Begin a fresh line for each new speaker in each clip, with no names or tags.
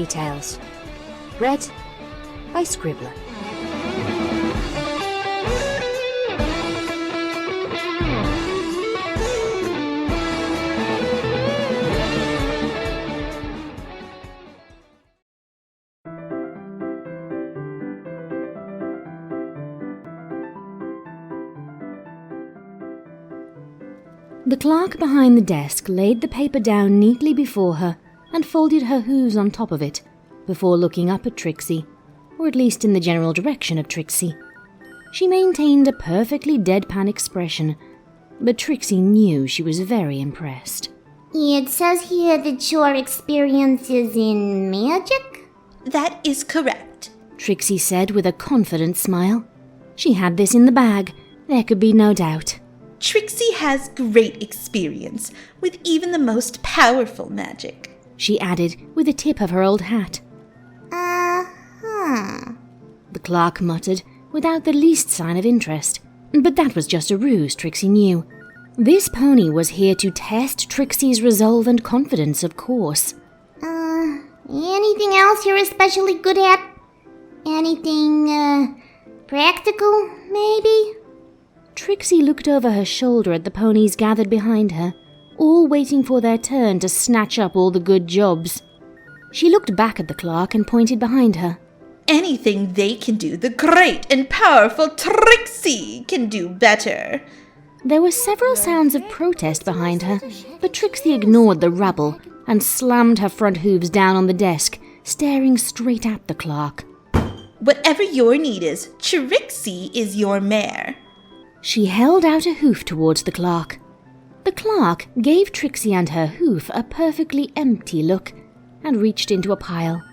Pony Tales. Read by Scribbler. The clerk behind the desk laid the paper down neatly before her and folded her hooves on top of it, before looking up at Trixie, or at least in the general direction of Trixie. She maintained a perfectly deadpan expression, but Trixie knew she was very impressed.
It says here that your experience is in magic?
That is correct,
Trixie said with a confident smile. She had this in the bag, there could be no doubt.
Trixie has great experience with even the most powerful magic,
she added with a tip of her old hat. The clerk muttered, without the least sign of interest. But that was just a ruse, Trixie knew. This pony was here to test Trixie's resolve and confidence, of course.
Anything else you're especially good at? Anything, practical, maybe?
Trixie looked over her shoulder at the ponies gathered behind her, all waiting for their turn to snatch up all the good jobs. She looked back at the clerk and pointed behind her.
Anything they can do, the great and powerful Trixie can do better.
There were several sounds of protest behind her, but Trixie ignored the rabble and slammed her front hooves down on the desk, staring straight at the clerk.
Whatever your need is, Trixie is your mare.
She held out a hoof towards the clerk. The clerk gave Trixie and her hoof a perfectly empty look and reached into a pile.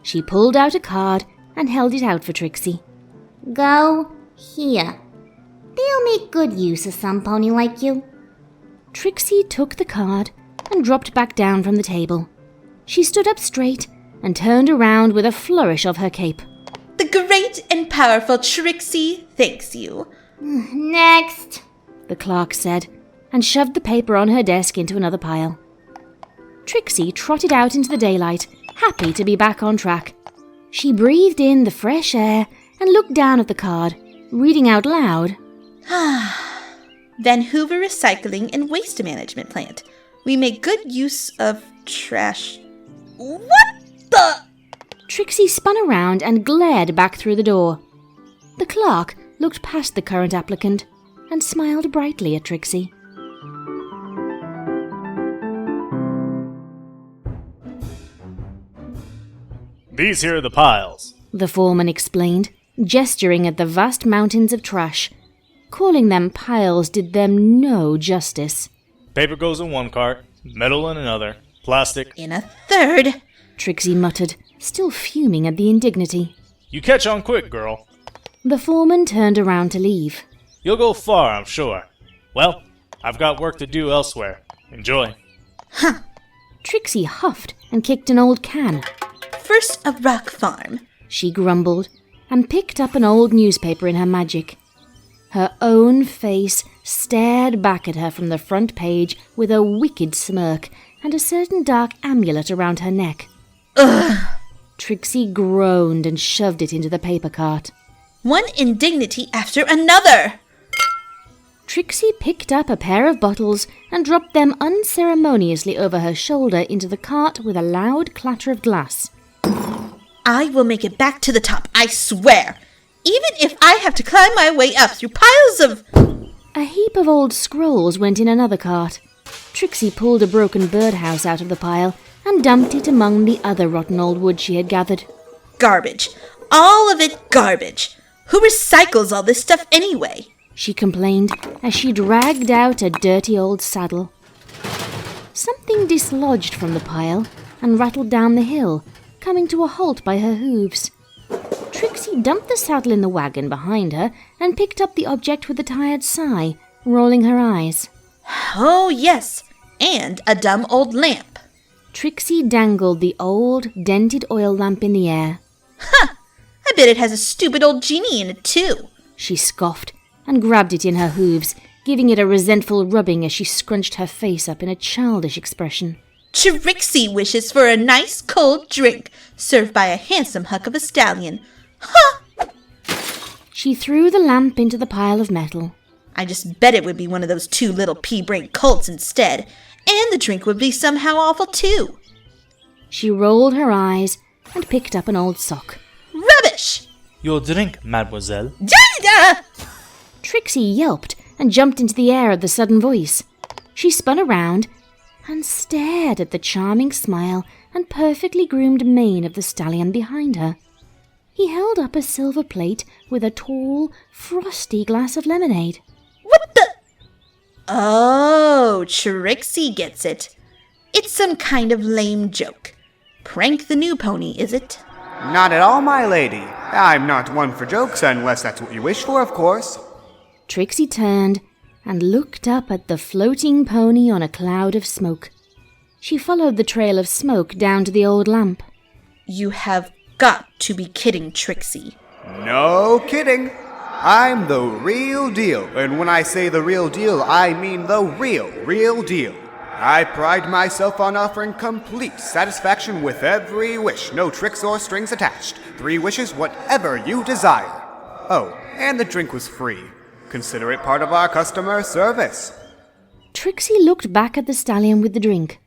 She pulled out a card and held it out for Trixie.
Go here. They'll make good use of some pony like you.
Trixie took the card and dropped back down from the table. She stood up straight and turned around with a flourish of her cape.
The great and powerful Trixie thanks you.
Next,
the clerk said, and shoved the paper on her desk into another pile. Trixie trotted out into the daylight, happy to be back on track. She breathed in the fresh air and looked down at the card, reading out loud.
Vancouver Recycling and Waste Management Plant. We make good use of trash. What the?
Trixie spun around and glared back through the door. The clerk looked past the current applicant and smiled brightly at Trixie.
These here are the piles,
the foreman explained, gesturing at the vast mountains of trash. Calling them piles did them no justice.
Paper goes in one cart, metal in another, plastic
in a third,
Trixie muttered, still fuming at the indignity.
You catch on quick, girl.
The foreman turned around to leave.
You'll go far, I'm sure. Well, I've got work to do elsewhere. Enjoy.
Huh.
Trixie huffed and kicked an old can.
First a rock farm,
she grumbled, and picked up an old newspaper in her magic. Her own face stared back at her from the front page with a wicked smirk and a certain dark amulet around her neck.
Ugh!
Trixie groaned and shoved it into the paper cart.
One indignity after another!
Trixie picked up a pair of bottles and dropped them unceremoniously over her shoulder into the cart with a loud clatter of glass.
I will make it back to the top, I swear! Even if I have to climb my way up through piles of...
A heap of old scrolls went in another cart. Trixie pulled a broken birdhouse out of the pile and dumped it among the other rotten old wood she had gathered.
Garbage. All of it garbage. Who recycles all this stuff anyway?
She complained as she dragged out a dirty old saddle. Something dislodged from the pile and rattled down the hill, coming to a halt by her hooves. Trixie dumped the saddle in the wagon behind her and picked up the object with a tired sigh, rolling her eyes.
Oh, yes, and a dumb old lamp.
Trixie dangled the old, dented oil lamp in the air.
Ha! I bet it has a stupid old genie in it, too.
She scoffed and grabbed it in her hooves, giving it a resentful rubbing as she scrunched her face up in a childish expression.
Trixie wishes for a nice cold drink, served by a handsome huck of a stallion. Ha!
She threw the lamp into the pile of metal.
I just bet it would be one of those two little pea-brain colts instead, and the drink would be somehow awful too.
She rolled her eyes and picked up an old sock.
Rubbish!
Your drink, mademoiselle.
Da-da!
Trixie yelped and jumped into the air at the sudden voice. She spun around and stared at the charming smile and perfectly groomed mane of the stallion behind her. He held up a silver plate with a tall, frosty glass of lemonade.
What the? Oh, Trixie gets it. It's some kind of lame joke. Prank the new pony, is it?
Not at all, my lady. I'm not one for jokes, unless that's what you wish for, of course.
Trixie turned and looked up at the floating pony on a cloud of smoke. She followed the trail of smoke down to the old lamp.
You have got to be kidding, Trixie.
No kidding. I'm the real deal, and when I say the real deal, I mean the real deal. I pride myself on offering complete satisfaction with every wish, no tricks or strings attached. 3 wishes, whatever you desire. Oh, and the drink was free. Consider it part of our customer service.
Trixie looked back at the stallion with the drink.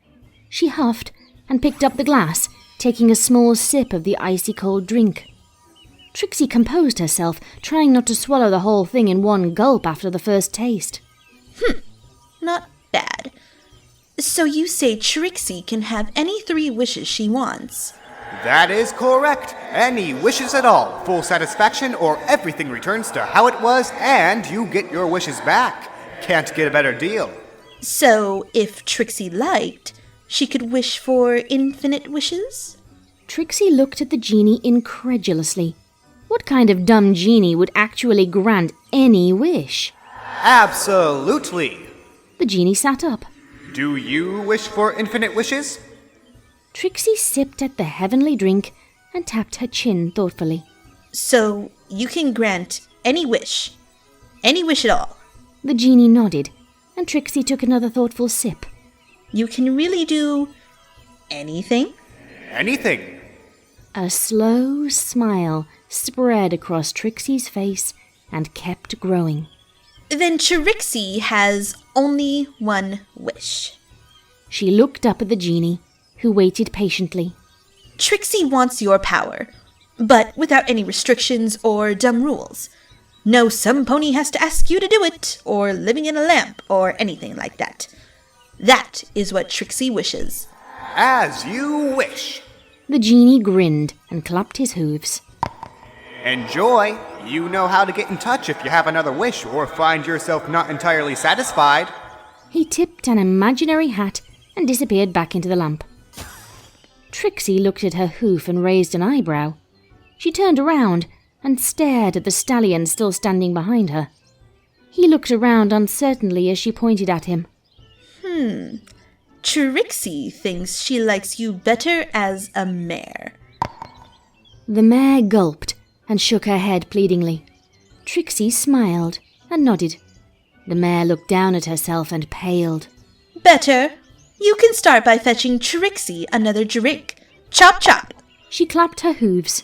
She huffed and picked up the glass, taking a small sip of the icy cold drink. Trixie composed herself, trying not to swallow the whole thing in one gulp after the first taste.
Not bad. So you say Trixie can have any 3 wishes she wants?
That is correct. Any wishes at all. Full satisfaction or everything returns to how it was and you get your wishes back. Can't get a better deal.
So if Trixie liked, she could wish for infinite wishes?
Trixie looked at the genie incredulously. What kind of dumb genie would actually grant any wish?
Absolutely.
The genie sat up.
Do you wish for infinite wishes?
Trixie sipped at the heavenly drink and tapped her chin thoughtfully.
So you can grant any wish at all.
The genie nodded, and Trixie took another thoughtful sip.
You can really do anything?
Anything.
A slow smile spread across Trixie's face and kept growing.
Then Trixie has only 1 wish.
She looked up at the genie, who waited patiently.
Trixie wants your power, but without any restrictions or dumb rules. No some pony has to ask you to do it, or living in a lamp, or anything like that. That is what Trixie wishes.
As you wish.
The genie grinned and clapped his hooves.
Enjoy. You know how to get in touch if you have another wish or find yourself not entirely satisfied.
He tipped an imaginary hat and disappeared back into the lamp. Trixie looked at her hoof and raised an eyebrow. She turned around and stared at the stallion still standing behind her. He looked around uncertainly as she pointed at him.
Trixie thinks she likes you better as a mare.
The mare gulped and shook her head pleadingly. Trixie smiled and nodded. The mare looked down at herself and paled.
Better? You can start by fetching Trixie another drink. Chop chop!
She clapped her hooves.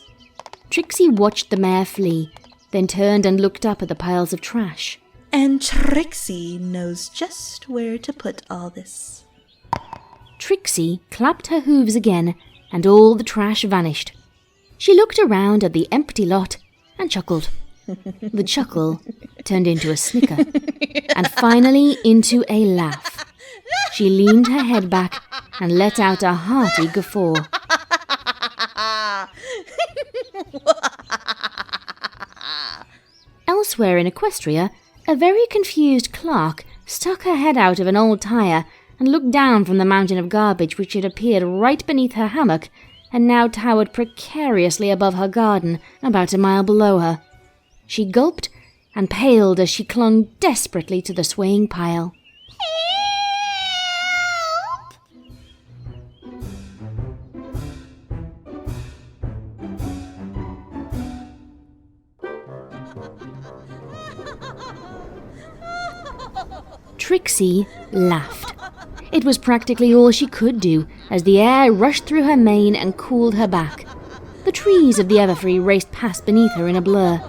Trixie watched the mare flee, then turned and looked up at the piles of trash.
And Trixie knows just where to put all this.
Trixie clapped her hooves again, and all the trash vanished. She looked around at the empty lot and chuckled. The chuckle turned into a snicker, and finally into a laugh. She leaned her head back and let out a hearty guffaw. Elsewhere in Equestria, a very confused clerk stuck her head out of an old tire and looked down from the mountain of garbage which had appeared right beneath her hammock and now towered precariously above her garden about a mile below her. She gulped and paled as she clung desperately to the swaying pile. Trixie laughed. It was practically all she could do, as the air rushed through her mane and cooled her back. The trees of the Everfree raced past beneath her in a blur.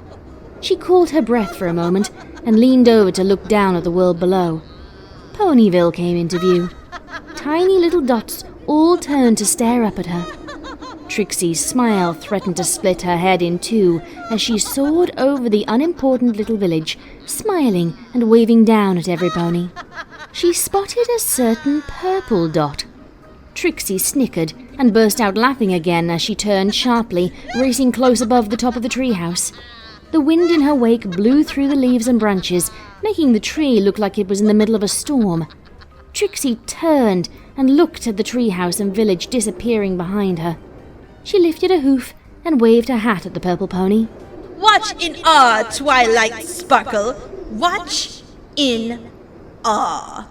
She caught her breath for a moment and leaned over to look down at the world below. Ponyville came into view. Tiny little dots all turned to stare up at her. Trixie's smile threatened to split her head in two as she soared over the unimportant little village, smiling and waving down at every pony. She spotted a certain purple dot. Trixie snickered and burst out laughing again as she turned sharply, racing close above the top of the treehouse. The wind in her wake blew through the leaves and branches, making the tree look like it was in the middle of a storm. Trixie turned and looked at the treehouse and village disappearing behind her. She lifted a hoof and waved her hat at the purple pony.
Watch in awe, Twilight Sparkle. Watch in awe.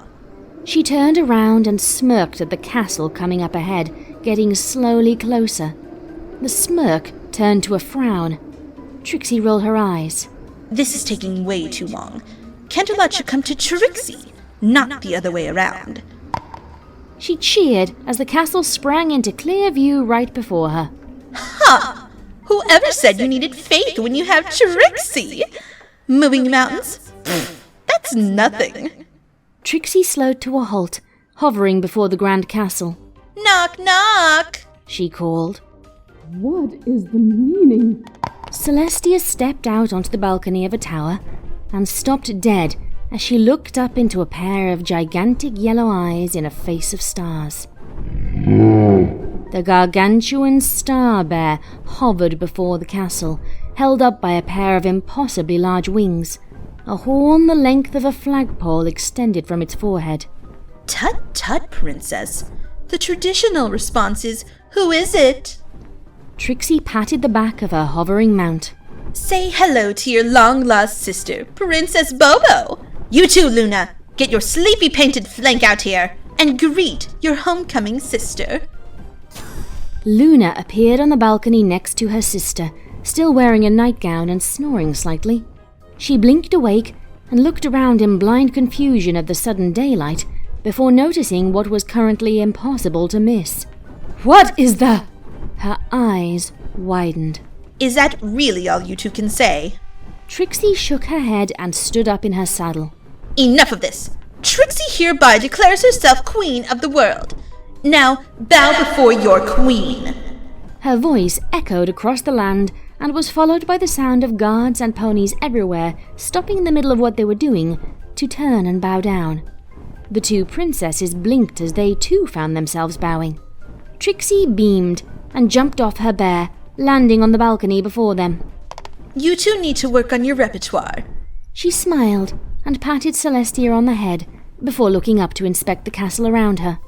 She turned around and smirked at the castle coming up ahead, getting slowly closer. The smirk turned to a frown. Trixie rolled her eyes.
This is taking way too long. Canterlot should come to Trixie, not the other way around.
She cheered as the castle sprang into clear view right before her.
Ha! Whoever said you needed faith when you have Trixie? Moving mountains? That's nothing.
Trixie slowed to a halt, hovering before the grand castle.
Knock, knock,
she called. What is the meaning? Celestia stepped out onto the balcony of a tower and stopped dead as she looked up into a pair of gigantic yellow eyes in a face of stars. The gargantuan star bear hovered before the castle, held up by a pair of impossibly large wings. A horn the length of a flagpole extended from its forehead.
Tut tut, princess. The traditional response is, who is it?
Trixie patted the back of her hovering mount.
Say hello to your long-lost sister, Princess Bobo. You too, Luna. Get your sleepy painted flank out here and greet your homecoming sister.
Luna appeared on the balcony next to her sister, still wearing a nightgown and snoring slightly. She blinked awake and looked around in blind confusion of the sudden daylight before noticing what was currently impossible to miss. What is the... Her eyes widened.
Is that really all you two can say?
Trixie shook her head and stood up in her saddle.
Enough of this. Trixie hereby declares herself queen of the world. Now bow before your queen.
Her voice echoed across the land and was followed by the sound of guards and ponies everywhere stopping in the middle of what they were doing to turn and bow down. The two princesses blinked as they too found themselves bowing. Trixie beamed and jumped off her bear, landing on the balcony before them.
You two need to work on your repertoire.
She smiled and patted Celestia on the head before looking up to inspect the castle around her.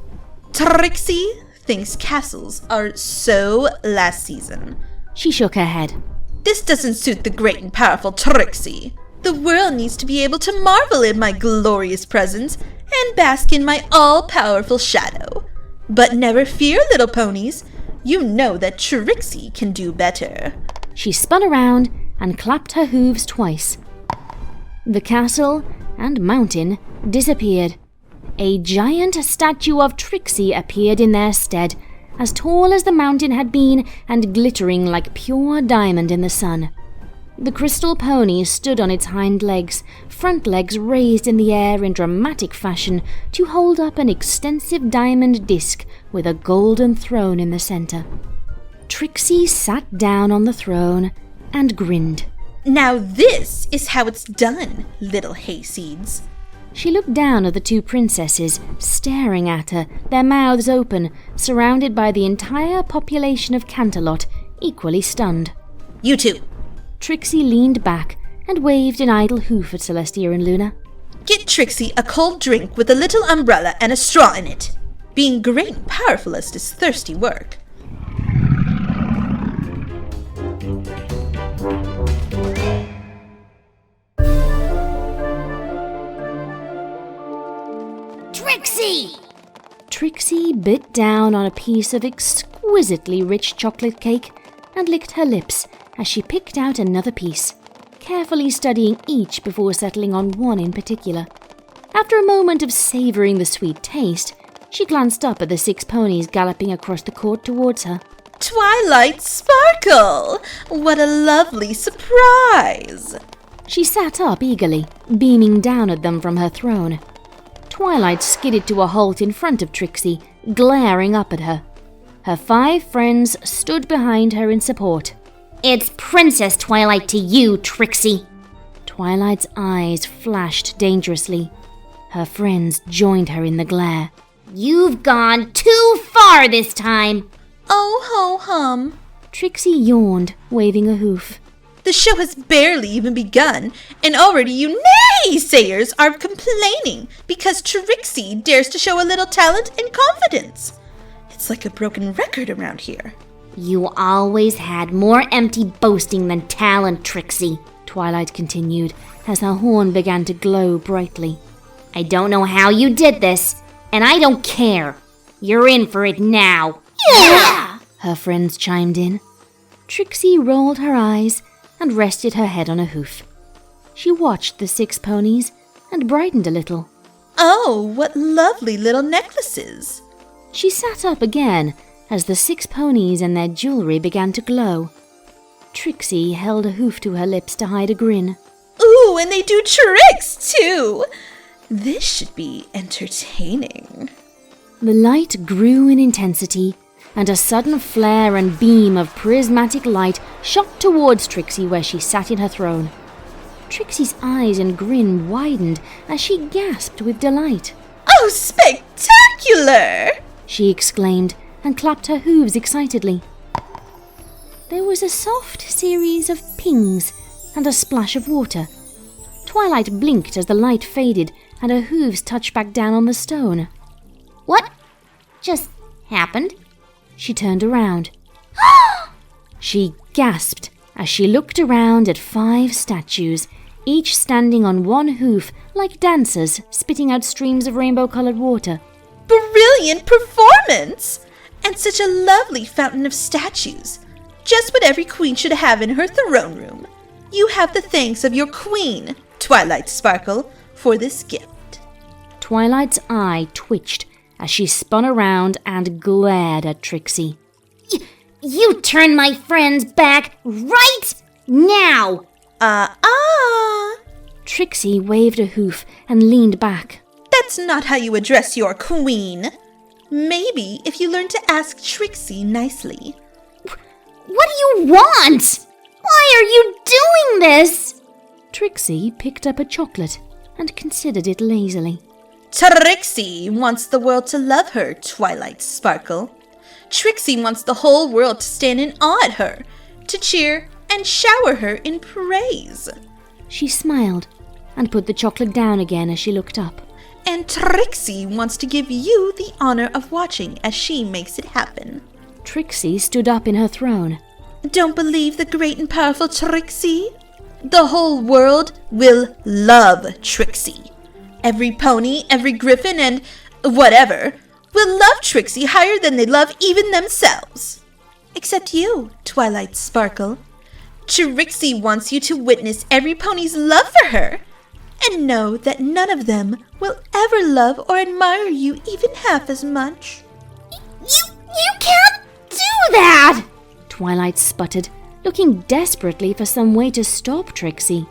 Trixie thinks castles are so last season.
She shook her head.
This doesn't suit the great and powerful Trixie. The world needs to be able to marvel at my glorious presence and bask in my all-powerful shadow. But never fear, little ponies. You know that Trixie can do better.
She spun around and clapped her hooves twice. The castle and mountain disappeared. A giant statue of Trixie appeared in their stead, as tall as the mountain had been and glittering like pure diamond in the sun. The crystal pony stood on its hind legs, front legs raised in the air in dramatic fashion to hold up an extensive diamond disc with a golden throne in the center. Trixie sat down on the throne and grinned.
Now this is how it's done, little hayseeds.
She looked down at the two princesses, staring at her, their mouths open, surrounded by the entire population of Canterlot, equally stunned.
You two.
Trixie leaned back and waved an idle hoof at Celestia and Luna.
Get Trixie a cold drink with a little umbrella and a straw in it. Being great and powerfulest is thirsty work.
Trixie!
Trixie bit down on a piece of exquisitely rich chocolate cake and licked her lips as she picked out another piece, carefully studying each before settling on one in particular. After a moment of savoring the sweet taste, She glanced up at the 6 ponies galloping across the court towards her.
Twilight Sparkle! What a lovely surprise!
She sat up eagerly, beaming down at them from her throne. Twilight skidded to a halt in front of Trixie, glaring up at her. Her 5 friends stood behind her in support.
It's Princess Twilight to you, Trixie.
Twilight's eyes flashed dangerously. Her friends joined her in the glare.
You've gone too far this time.
Oh ho hum.
Trixie yawned, waving a hoof.
The show has barely even begun, and already you naysayers are complaining because Trixie dares to show a little talent and confidence. It's like a broken record around here.
You always had more empty boasting than talent, Trixie,
Twilight continued, as her horn began to glow brightly.
I don't know how you did this, and I don't care. You're in for it now.
Yeah! Her friends chimed in. Trixie rolled her eyes and rested her head on a hoof. She watched the 6 ponies and brightened a little.
Oh, what lovely little necklaces!
She sat up again as the 6 ponies and their jewelry began to glow. Trixie held a hoof to her lips to hide a grin.
Ooh, and they do tricks, too! This should be entertaining.
The light grew in intensity, and a sudden flare and beam of prismatic light shot towards Trixie where she sat in her throne. Trixie's eyes and grin widened as she gasped with delight.
Oh, spectacular!
She exclaimed and clapped her hooves excitedly. There was a soft series of pings and a splash of water. Twilight blinked as the light faded and her hooves touched back down on the stone.
What just happened?
She turned around. She gasped as she looked around at 5 statues, each standing on one hoof like dancers spitting out streams of rainbow-colored water.
Brilliant performance! And such a lovely fountain of statues. Just what every queen should have in her throne room. You have the thanks of your queen, Twilight Sparkle, for this gift.
Twilight's eye twitched as she spun around and glared at Trixie.
You turn my friends back right now!
Trixie waved a hoof and leaned back.
That's not how you address your queen. Maybe if you learn to ask Trixie nicely.
What do you want? Why are you doing this?
Trixie picked up a chocolate and considered it lazily.
Trixie wants the world to love her, Twilight Sparkle. Trixie wants the whole world to stand in awe at her, to cheer and shower her in praise.
She smiled and put the chocolate down again as she looked up.
And Trixie wants to give you the honor of watching as she makes it happen.
Trixie stood up in her throne.
Don't believe the great and powerful Trixie? The whole world will love Trixie. Every pony, every griffin, and whatever will love Trixie higher than they love even themselves. Except you, Twilight Sparkle. Trixie wants you to witness every pony's love for her and know that none of them will ever love or admire you even half as much.
You can't do that!
Twilight sputtered, looking desperately for some way to stop Trixie.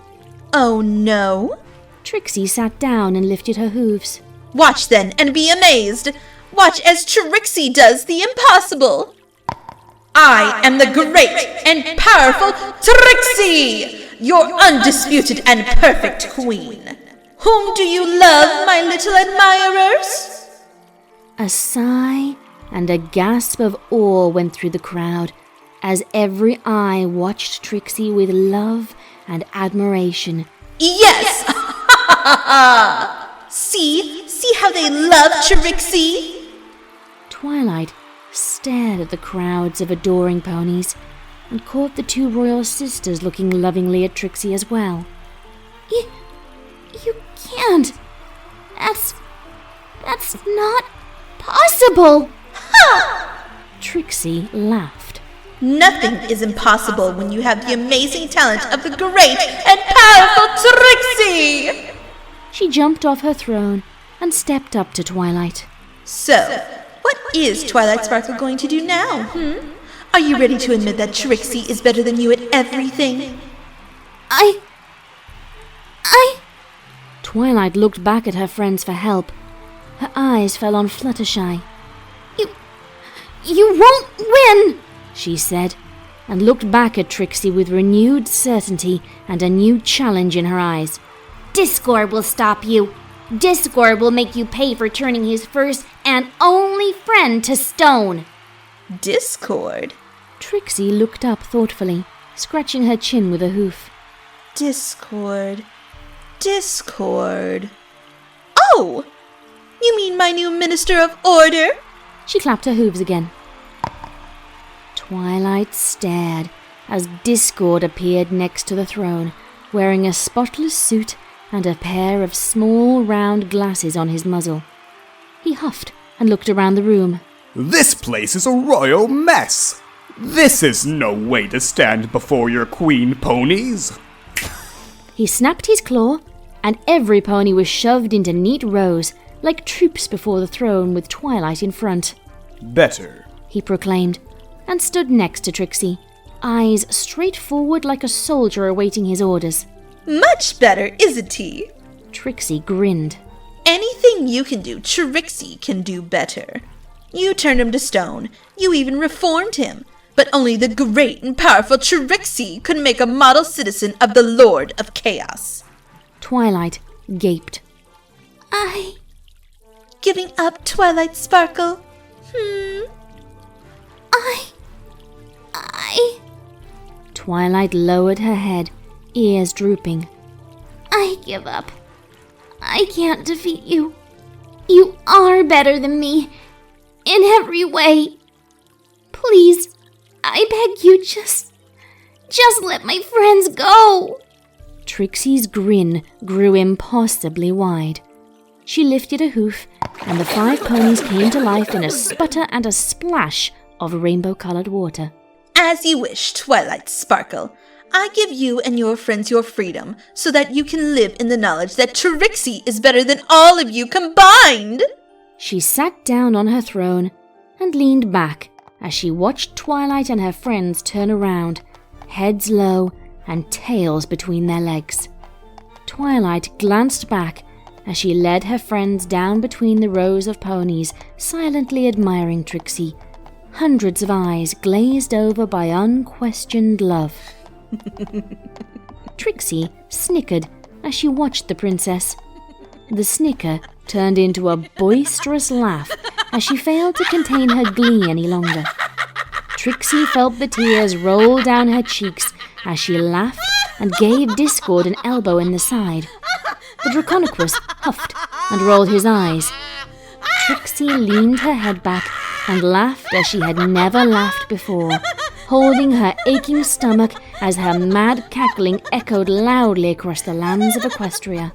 Oh no?
Trixie sat down and lifted her hooves.
Watch then and be amazed. Watch as Trixie does the impossible. I am the great and powerful Trixie, your undisputed and perfect queen. Whom do you love, my little admirers?
A sigh and a gasp of awe went through the crowd as every eye watched Trixie with love and admiration.
Yes! See how they love Trixie?
Twilight stared at the crowds of adoring ponies and caught the 2 royal sisters looking lovingly at Trixie as well.
You can't. That's not possible.
Trixie laughed.
Nothing is impossible when you have the amazing talent of the great and powerful Trixie!
She jumped off her throne and stepped up to Twilight.
So, what is Twilight Sparkle going to do now, Are you ready to admit that Trixie is better than you at everything?
I...
Twilight looked back at her friends for help. Her eyes fell on Fluttershy.
You won't win!
She said, and looked back at Trixie with renewed certainty and a new challenge in her eyes.
Discord will stop you. Discord will make you pay for turning his first and only friend to stone.
Discord?
Trixie looked up thoughtfully, scratching her chin with a hoof.
Discord. Oh! You mean my new Minister of Order?
She clapped her hooves again. Twilight stared as Discord appeared next to the throne, wearing a spotless suit and a pair of small round glasses on his muzzle. He huffed and looked around the room.
This place is a royal mess. This is no way to stand before your queen ponies.
He snapped his claw, and every pony was shoved into neat rows, like troops before the throne with Twilight in front.
Better,
he proclaimed, and stood next to Trixie, eyes straight forward like a soldier awaiting his orders.
Much better, isn't he?
Trixie grinned.
Anything you can do, Trixie can do better. You turned him to stone. You even reformed him. But only the great and powerful Trixie could make a model citizen of the Lord of Chaos.
Twilight gaped.
Giving up, Twilight Sparkle?
Twilight lowered her head, ears drooping.
I give up. I can't defeat you. You are better than me. In every way. Please, I beg you, just let my friends go.
Trixie's grin grew impossibly wide. She lifted a hoof, and the 5 ponies came to life in a sputter and a splash of rainbow-colored water.
As you wish, Twilight Sparkle. I give you and your friends your freedom, so that you can live in the knowledge that Trixie is better than all of you combined!
She sat down on her throne and leaned back as she watched Twilight and her friends turn around, heads low and tails between their legs. Twilight glanced back as she led her friends down between the rows of ponies, silently admiring Trixie, hundreds of eyes glazed over by unquestioned love. Trixie snickered as she watched the princess. The snicker turned into a boisterous laugh as she failed to contain her glee any longer. Trixie felt the tears roll down her cheeks as she laughed and gave Discord an elbow in the side. The Draconequus huffed and rolled his eyes. Trixie leaned her head back and laughed as she had never laughed before, holding her aching stomach as her mad cackling echoed loudly across the lands of Equestria.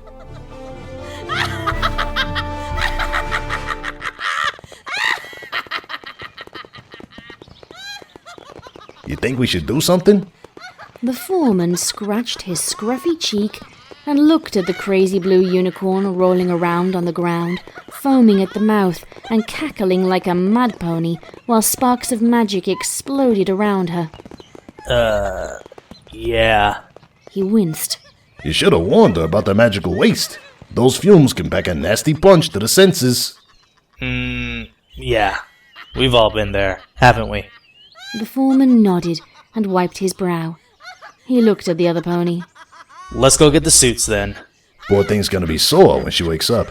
You think we should do something?
The foreman scratched his scruffy cheek and looked at the crazy blue unicorn rolling around on the ground, foaming at the mouth and cackling like a mad pony, while sparks of magic exploded around her.
Yeah.
He winced.
You should have warned her about the magical waste. Those fumes can pack a nasty punch to the senses.
Yeah. We've all been there, haven't we?
The foreman nodded and wiped his brow. He looked at the other pony.
Let's go get the suits then.
Poor thing's gonna be sore when she wakes up.